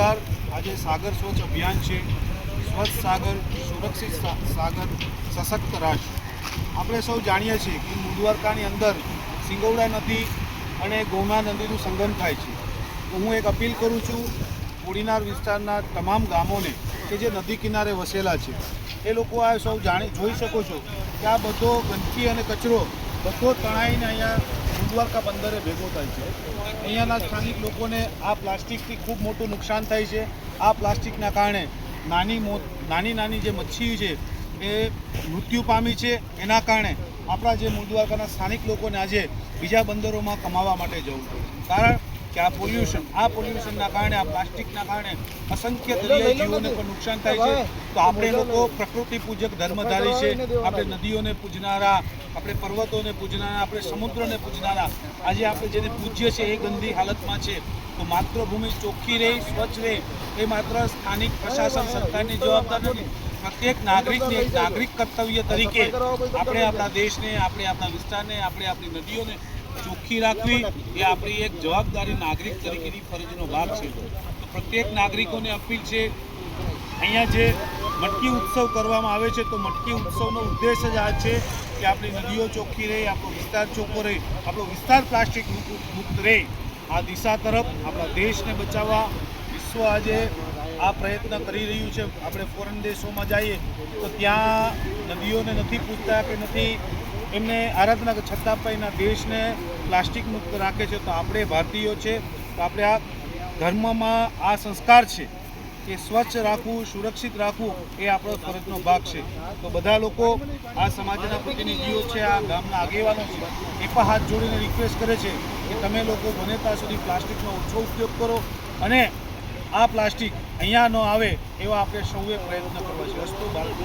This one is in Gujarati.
નમસ્કાર। આજે સાગર સ્વચ્છ અભિયાન છે। સ્વચ્છ સાગર, સુરક્ષિત સાગર, સશક્ત રાષ્ટ્ર। આપણે સૌ જાણીએ છીએ કે મૂળ અંદર સિંગોડા નદી અને ગોમા નદીનું સંગમ થાય છે। તો હું એક અપીલ કરું છું કોડીનાર વિસ્તારના તમામ ગામોને કે જે નદી કિનારે વસેલા છે એ લોકો આ સૌ જોઈ શકો છો કે આ બધો ગંદકી અને કચરો બધો તણાઈને અહીંયા દ્વારકા બંદરે ભેગો થાય છે। અહીંયાના સ્થાનિક લોકોને આ પ્લાસ્ટિકથી ખૂબ મોટું નુકસાન થાય છે। આ પ્લાસ્ટિકના કારણે નાની જે મચ્છી છે એ મૃત્યુ પામી છે। એના કારણે આપણા જે મૂળ દ્વારકાના સ્થાનિક લોકોને આજે બીજા બંદરોમાં કમાવા માટે જવું પડે, કારણ કે આ પોલ્યુશનના કારણે, આ પ્લાસ્ટિકના કારણે અસંખ્ય દરિયાઈ જીવોને પણ નુકસાન થાય છે। તો આપણે લોકો પ્રકૃતિ પૂજક ધર્મધારી છે। આપણે નદીઓને પૂજનારા, આપણે પર્વતોને પૂજનારા, આપણે સમુદ્રને પૂજનારા, આજે આપણે જેને પૂજ્ય છે એ ગંદી હાલતમાં છે। તો માતૃભૂમિ ચોખ્ખી રહે, સ્વચ્છ રહે એ માત્ર સ્થાનિક પ્રશાસન સરકારની જવાબદારી નથી, પ્રત્યેક નાગરિકને એક નાગરિક કર્તવ્ય તરીકે આપણે આપણા દેશને, આપણે આપણા વિસ્તારને, આપણે આપણી નદીઓને ચોખ્ખી રાખવી એ આપણી એક જવાબદારી નાગરિક તરીકેની ફરજનો ભાગ છે। તો પ્રત્યેક નાગરિકોને અપીલ છે, અહીંયા જે મટકી ઉત્સવ કરવામાં આવે છે તો મટકી ઉત્સવનો ઉદ્દેશ જ આ છે કે આપણી નદીઓ ચોખ્ખી રહે, આપણો વિસ્તાર ચોખ્ખો રહે, આપણો વિસ્તાર પ્લાસ્ટિક મુક્ત રહે। આ દિશા તરફ આપણા દેશને બચાવવા વિશ્વ આજે આ પ્રયત્ન કરી રહ્યું છે। આપણે ફોરેન દેશોમાં જઈએ તો ત્યાં નદીઓને નથી પૂછતા કે નથી એમને આરાધના, છતાં પણ એના દેશને પ્લાસ્ટિક મુક્ત રાખે છે। તો આપણે ભારતીયો છે તો આપણે આ ધર્મમાં આ સંસ્કાર છે કે સ્વચ્છ રાખવું, સુરક્ષિત રાખવું એ આપણો ફરજનો ભાગ છે। તો બધા લોકો, આ સમાજના પ્રતિનિધિઓ છે, આ ગામના આગેવાનો છે, એ પણ હાથ જોડીને રિક્વેસ્ટ કરે છે કે તમે લોકો બને ત્યાં સુધી પ્લાસ્ટિકનો ઓછો ઉપયોગ કરો અને આ પ્લાસ્ટિક અહીંયા ન આવે એવા આપણે સૌએ પ્રયત્ન કરવા છે। વસ્તુ બાળકો